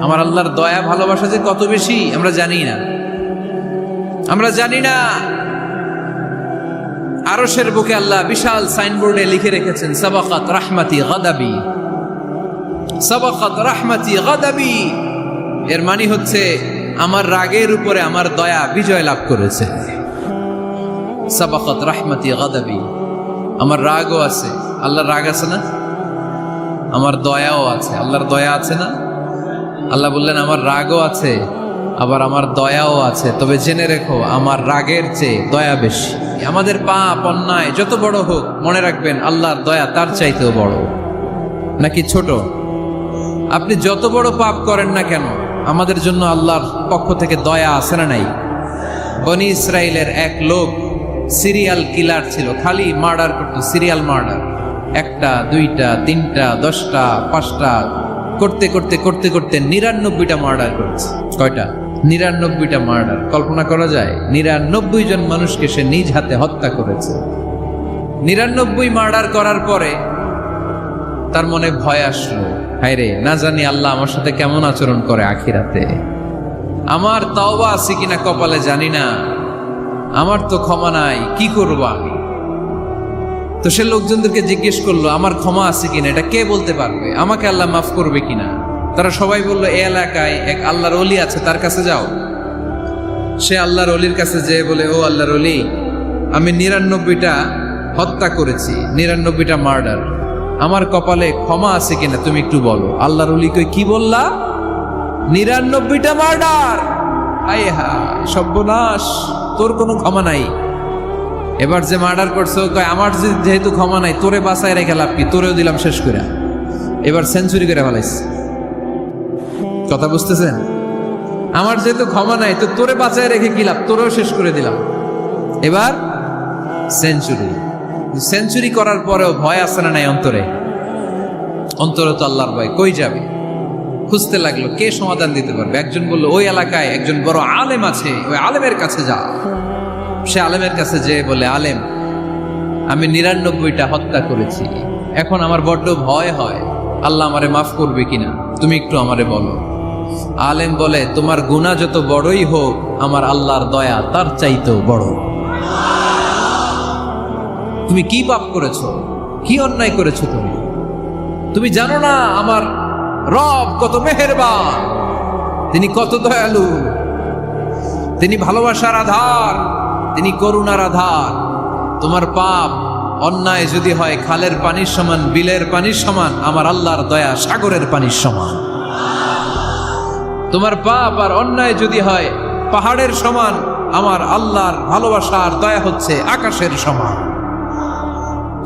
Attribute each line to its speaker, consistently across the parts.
Speaker 1: আমার আল্লাহর দয়া ভালোবাসা যে কত বেশি আমরা জানি না, আমরা জানি না। আরশের বুকে আল্লাহ বিশাল সাইনবোর্ডে লিখে রেখেছেন সাবাকাত রাহমাতি গাদাবি, সাবাকাত রাহমাতি গাদাবি। এর মানে হচ্ছে আমার রাগের উপরে আমার দয়া বিজয় লাভ করেছে। সাবাকাত রাহমাতি গাদাবি, আমার রাগও আছে, আল্লাহর রাগ আছে না, আমার দয়াও আছে, আল্লাহর দয়া আছে না। আল্লাহ বললেন আমার রাগও আছে আবার আমার দয়াও আছে, তবে জেনে রেখো আমার রাগের চেয়ে দয়া বেশি। আমাদের পাপ অন্যায় যত বড় হোক মনে রাখবেন আল্লাহর দয়া তার চাইতেও বড়। নাকি ছোট? আপনি যত বড় পাপ করেন না কেন আমাদের জন্য আল্লাহর পক্ষ থেকে দয়া আছে না নাই? বনি ইসরাইলের এক লোক সিরিয়াল কিলার ছিল, খালি মার্ডার করতো, সিরিয়াল মার্ডার, একটা দুইটা তিনটা 10টা 5টা করতে করতে করতে করতে 99টা মার্ডার করেছে। কয়টা? 99টা মার্ডার। কল্পনা করা যায়? 99 জন মানুষকে সে নিজ হাতে হত্যা করেছে। 99 মার্ডার করার পরে তার মনে ভয় আসলো, হায় রে, না জানি আল্লাহ আমার সাথে কেমন আচরণ করে আখিরাতে, আমার তাওবা আছে কিনা কপালে জানি না, আমার তো ক্ষমা নাই, কি করব আমি? তো সে লোকজনদেরকে জিজ্ঞেস করলো আমার ক্ষমা আছে কিনা, এটা কে বলতে পারবে, আমাকে আল্লাহ মাফ করবে কিনা? তারা সবাই বললো এই এলাকায় এক আল্লাহর ওলি আছে, তার কাছে যাও। সে আল্লাহর ওলির কাছে যেয়ে বলে, ও আল্লাহর ওলি, আমি 99টা হত্যা করেছি, 99টা মার্ডার, আমার কপালে ক্ষমা আছে কিনা তুমি একটু বলো। আল্লাহর ওলি কই, কি বললা? 99টা মার্ডার? আয় হায় সর্বনাশ, তোর কোনো ক্ষমা নাই। এবার যে মার্ডার করছো কয় আমার যেহেতু ক্ষমা নাই, তোরে বাঁচায় রেখে লাভ কি, তোরেও দিলাম শেষ করে। এবার সেঞ্চুরি করে ফেলাইছে। কথা বুঝতেছেন? আমার যেহেতু ক্ষমা নাই তো তোরে বাঁচায় রেখে কি লাভ, তোরেও শেষ করে দিলাম। এবার সেঞ্চুরি। সেঞ্চুরি করার পরেও ভয় আসে না নাই অন্তরে? অন্তরে তো আল্লাহর ভয়, কই যাবে? খুঁজতে লাগলো কে সমাধান দিতে পারবে। একজন বললো ওই এলাকায় একজন বড় আলেম আছে, ওই আলেমের কাছে যা। সে আলেমের কাছে যেয়ে বলে, আলেম, আমি 99টা হত্যা করেছি, এখন আমার বড্ড ভয় হয়, আল্লাহ আমারে মাফ করবে কিনা, তুমি একটু আমারে বলো। আলেম বলে, তোমার গুনাহ যত বড়ই হোক আমার আল্লাহর দয়া তার চাইতেও বড়। তুমি কি পাপ করেছো, কি অন্যায় করেছো তুমি? তুমি জানো না আমার রব কত মেহেরবান, তিনি কত দয়ালু, তিনি ভালোবাসার আধার, তিনি করুণার আধার। তোমার পাপ অন্যায় যদি হয় খালের পানির সমান, বিলের পানির সমান, আমার আল্লাহর দয়া সাগরের পানির সমান। তোমার পাপ আর অন্যায় যদি হয় পাহাড়ের সমান, আমার আল্লাহর ভালোবাসার দয়া হচ্ছে আকাশের সমান।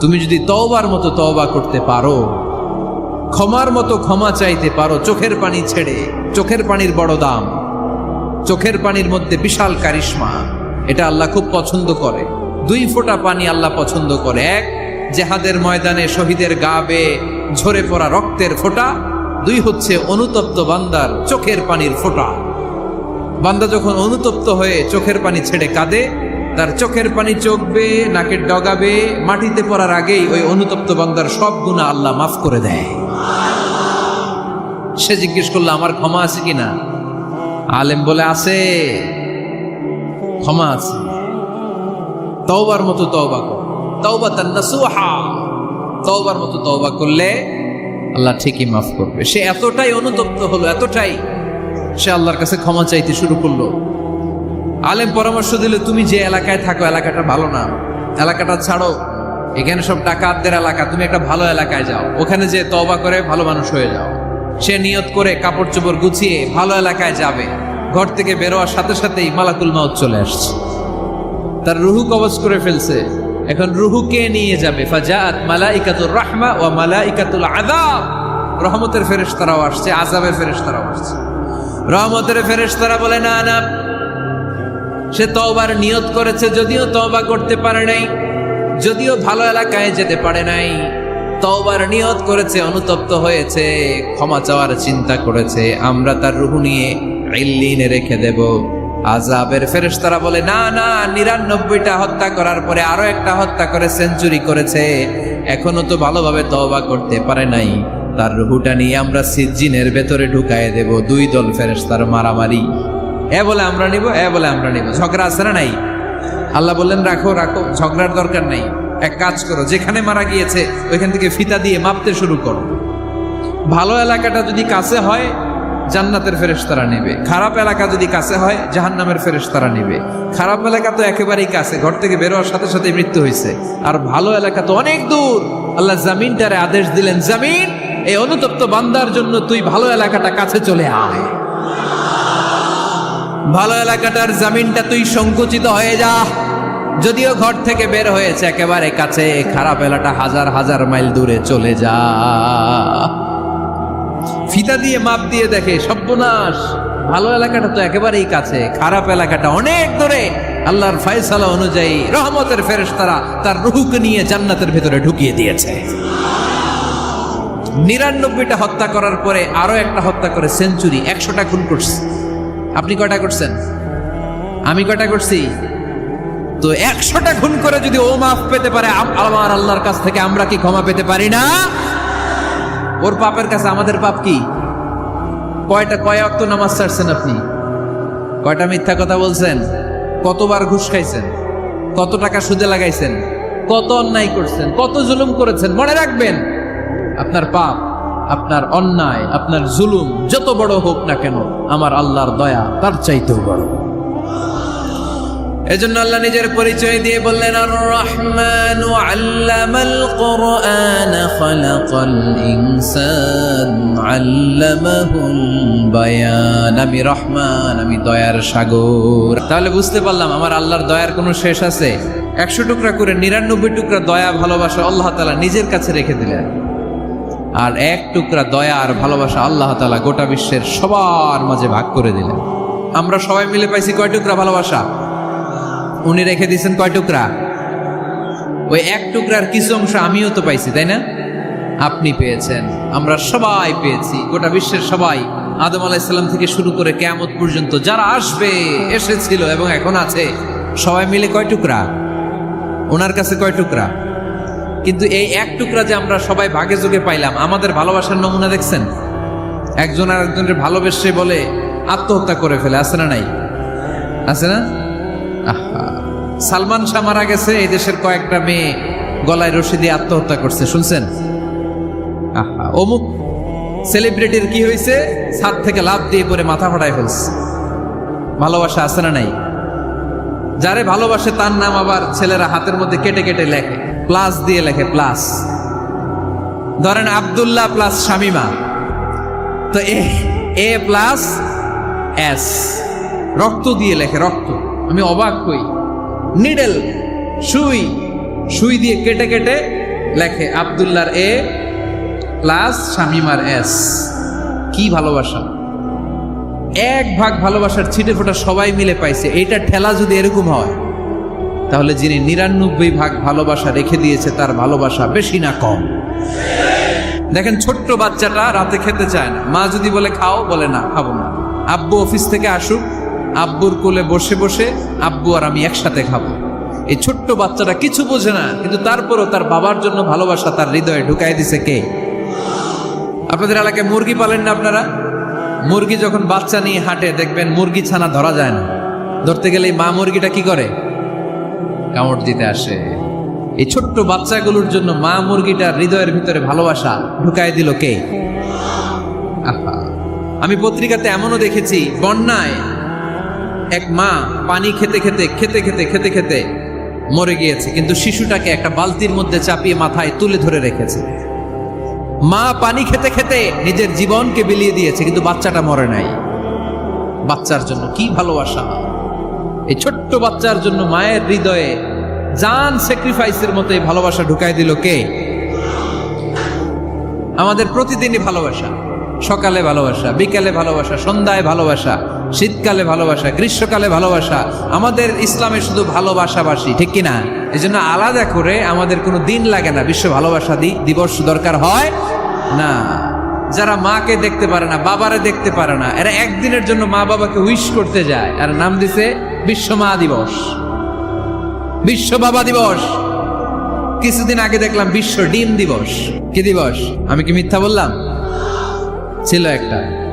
Speaker 1: তুমি যদি তওবার মতো তওবা করতে পারো, ক্ষমার মতো ক্ষমা চাইতে পারো, চোখের পানি ছেড়ে, চোখের পানির বড় দাম, চোখের পানির মধ্যে বিশাল কারিশমা, এটা আল্লাহ খুব পছন্দ করে। 2 ফোঁটা পানি আল্লাহ পছন্দ করে। এক, জেহাদের ময়দানে শহীদের গা বেয়ে ঝরে পড়া রক্তের ফোঁটা। 2 হচ্ছে অনুতপ্ত বান্দার চোখের পানির ফোঁটা। বান্দা যখন অনুতপ্ত হয়ে চোখের পানি ছেড়ে কাঁদে, তার চোখের পানি চোখ বেয়ে নাকের ডগা বেয়ে মাটিতে পড়ার আগেই ওই অনুতপ্ত বান্দার সব গুনাহ আল্লাহ মাফ করে দেয়। সে জিজ্ঞেস করলো আমার ক্ষমা আছে কিনা? আলেম বলে আছে, ক্ষমা আছে। তওবার মতো তওবা কর, তাওবাতান নাসুহা, তওবার মতো তওবা করলে আল্লাহ ঠিকই মাফ করবে। সে এতটাই অনুতপ্ত হলো, এতটাই, সে আল্লাহর কাছে ক্ষমা চাইতে শুরু করলো। আলেম পরামর্শ দিল, তুমি যে এলাকায় থাকো এলাকাটা ভালো না, এলাকাটা ছাড়ো, এখানে সব ডাকাতদের এলাকা, তুমি একটা ভালো এলাকায় যাও, ওখানে যে তওবা করে ভালো মানুষ হয়ে যাও। সে নিয়ত করে কাপড় চোপড় গুছিয়ে ভালো এলাকায় যাবে। ঘর থেকে বেরোয়ার সাথে সাথেই মালাকুল মাউত চলে আসছে, তার রুহু কবজ করে ফেলছে। এখন রুহু কে নিয়ে যাবে? ফাজাআত মালাইকাতুর রাহমা ওয়া মালাইকাতুল আযাব। রহমতের ফেরেশতারাও আসছে, আযাবের ফেরেশতারাও আসছে। রহমতের ফেরেশতারা বলে না না, সে তওবার নিয়ত করেছে, যদিও তওবা করতে পারে নাই, যদিও ভালো এলাকায় যেতে পারে নাই, তওবার নিয়ত করেছে, অনুতপ্ত হয়েছে, ক্ষমা চাওয়ার চিন্তা করেছে, আমরা তার রুহু নিয়ে ইল্লিনে রেখে দেব। আযাবের ফেরেশতারা বলে না না, 99টা হত্যা করার পরে আরো একটা হত্যা করে সেঞ্চুরি করেছে, এখনো তো ভালোভাবে তওবা করতে পারে নাই, তার রুহুটা নিয়ে আমরা সিজ্জিনের ভেতরে ঢুকায় দেব। দুই দল ফেরেশতার মারামারি, এ বলে আমরা নিব, এ বলে আমরা নিব। ঝগড়া আছে না নাই? আল্লাহ বললেন রাখো রাখো, ঝগড়ার দরকার নাই। এক কাজ করো, যেখানে মারা গিয়েছে ওইখান থেকে ফিতা দিয়ে মাপতে শুরু করো। ভালো এলাকাটা যদি কাছে হয় জান্নাতের ফেরেশতারা নেবে, খারাপ এলাকা যদি কাছে হয় জাহান্নামের ফেরেশতারা নেবে। খারাপ এলাকা তো একেবারেই কাছে, ঘর থেকে বের হওয়ার সাথে সাথে মৃত্যু হয়েছে। আর ভালো এলাকা তো অনেক দূর। আল্লাহ জামিনটারে আদেশ দিলেন, জামিন এই অনুতপ্ত বান্দার জন্য তুই ভালো এলাকাটা কাছে চলে আয়। ভালো এলাকাটার জামিনটা তুই সংকুচিত হয়ে যা। যদিও ঘর থেকে বের হয়েছে একেবারে কাছে, খারাপ এলাকা হাজার হাজার মাইল দূরে চলে যা। ফিতা দিয়ে মাপ দিয়ে দেখে সর্বনাশ, ভালো এলাকাটা তো একেবারেই কাছে, খারাপ এলাকাটা অনেক দূরে। আল্লাহর ফয়সালা অনুযায়ী রহমতের ফেরেশতারা তার রূহকে নিয়ে জান্নাতের ভিতরে ঢুকিয়ে দিয়েছে। 99টা হত্যা করার পরে আরো একটা হত্যা করে সেঞ্চুরি, 100টা খুন করছে। আপনি কয়টা করছেন? আমি কয়টা করছি? তো 100টা খুন করে যদি ও মাফ পেতে পারে আমার আল্লাহর কাছ থেকে, আমরা কি ক্ষমা পেতে পারি না? ওর পাপের কাছে আমাদের পাপ কি? কয় ওয়াক্ত নামাজ ছাড়ছেন আপনি? কয়টা মিথ্যা কথা বলছেন? কতবার ঘুষ খাইছেন? কত টাকা সুদে লাগাইছেন? কত অন্যায় করছেন? কত জুলুম করেছেন? মনে রাখবেন, আপনার পাপ, আপনার অন্যায়, আপনার জুলুম যত বড় হোক না কেন, আমার আল্লাহর দয়া তার চাইতেও বড়। এজন্য আল্লাহ নিজের পরিচয় দিয়ে বললেন, আর রহমানু আল্লামাল কুরআন খালাকাল ইনসান আল্লামাহুল বায়ান। আমি রহমান, আমি দয়ার সাগর। তাহলে বুঝতে পারলাম আমার আল্লাহর দয়ার কোনো শেষ আছে? 100 টুকরা করে 99 টুকরা দয়া ভালোবাসা আল্লাহ তাআলা নিজের কাছে রেখে দিলেন, আর 1 টুকরা দয়া আর ভালোবাসা আল্লাহ তাআলা গোটা বিশ্বের সবার মাঝে ভাগ করে দিলেন। আমরা সবাই মিলে পাইছি কয় টুকরা ভালোবাসা? উনি রেখে দিয়েছেন কয় টুকরা? ওই 1 টুকরার কিছু অংশ আমিও তো পাইছি, তাই না? আপনি পেয়েছেন, আমরা সবাই পেয়েছি, গোটা বিশ্বের সবাই, আদম আলাইহিস সালাম থেকে শুরু করে কিয়ামত পর্যন্ত যারা আসবে, এসেছিল এবং এখন আছে, সবাই মিলে কয় টুকরা? ওনার কাছে কয় টুকরা? কিন্তু এই 1 টুকরা যে আমরা সবাই ভাগে যোগে পাইলাম, আমাদের ভালোবাসার নমুনা দেখছেন? একজন আর একজনের ভালোবেসে বলে আত্মহত্যা করে ফেলে, আছে না নাই? আছে না? সালমান শাহ মারা গেছে, এই দেশের কয়েকটা মেয়ে গলায় রশি দিয়ে আত্মহত্যা করছে, শুনছেন? অমুক সেলিব্রিটির কি হয়েছে, ছাদ থেকে লাফ দিয়ে পরে মাথা ফাটায় ফেলছে। ভালোবাসা আছে না নাই? যারে ভালোবাসে তার নাম আবার ছেলেরা হাতের মধ্যে কেটে কেটে লেখে, প্লাস দিয়ে লেখে, প্লাস। ধরেন আব্দুল্লাহ প্লাস শামিমা, তো এ প্লাস এস, রক্ত দিয়ে লেখে, রক্ত। আমি অবাক হই, নিডেল, সুই দিয়ে কেটে কেটে লেখে আব্দুল্লাহর এ প্লাস শামিমার এস। কি ভালোবাসা! 1 ভাগ ভালোবাসার ছিটে ফোটা সবাই মিলে পাইছে। এইটা ঠেলা যদি এরকম হয়, তাহলে যিনি 99 ভাগ ভালোবাসা রেখে দিয়েছে তার ভালোবাসা বেশি না কম? দেখেন, ছোট্ট বাচ্চাটা রাতে খেতে চায় না, মা যদি বলে খাও, বলে না, খাবো না। আব্বু অফিস থেকে আসুক, আব্বুর কোলে বসে বসে আব্বু আর আমি একসাথে খাবো। এই ছোট্ট বাচ্চাটা কিছু বোঝে না, কিন্তু তারপরও তার বাবার জন্য ভালোবাসা তার হৃদয়ে ঢুকাই দিছে কে? আপনাদের এলাকায় মুরগি পালেন না আপনারা? মুরগি যখন বাচ্চা নিয়ে হাঁটে, দেখবেন মুরগি ছানা ধরা যায় না, ধরতে গেলে মা মুরগিটা কি করে? কামড় দিতে আসে। এই ছোট্ট বাচ্চাগুলোর জন্য মা মুরগিটার হৃদয়ের ভিতরে ভালোবাসা ঢুকাই দিল কে? আহা, আমি পত্রিকাতে এমনও দেখেছি, বন্যায় এক মা পানি খেতে খেতে মরে গিয়েছে, কিন্তু শিশুটাকে একটা বালতির মধ্যে চাপিয়ে মাথায় তুলে ধরে রেখেছে। মা পানি খেতে খেতে নিজের জীবনকে বিলিয়ে দিয়েছে, কিন্তু বাচ্চাটা মরে নাই। বাচ্চার জন্য কি ভালোবাসা! এই ছোট্ট বাচ্চার জন্য মায়ের হৃদয়ে জান স্যাক্রিফাইসের মতো এই ভালোবাসা ঢুকাই দিল কে? আমাদের প্রতিদিনই ভালোবাসা, সকালে ভালোবাসা, বিকালে ভালোবাসা, সন্ধ্যায় ভালোবাসা, শীতকালে ভালোবাসা, গ্রীষ্মকালে ভালোবাসা। আমাদের ইসলামে শুধু ভালোবাসাবাসী, ঠিক কিনা? এই জন্য আলাদা করে আমাদের কোনো দিন লাগে না বিশ্ব ভালোবাসা দিবস দরকার হয় না। যারা মাকে দেখতে পারে না, বাবারে দেখতে পারে না, এরা একদিনের জন্য মা বাবাকে উইশ করতে যায়, আর নাম দিছে বিশ্ব মা দিবস, বিশ্ব বাবা দিবস। কিছুদিন আগে দেখলাম বিশ্ব ডিম দিবস। কি দিবস? আমি কি মিথ্যা বললাম? ছিল একটা।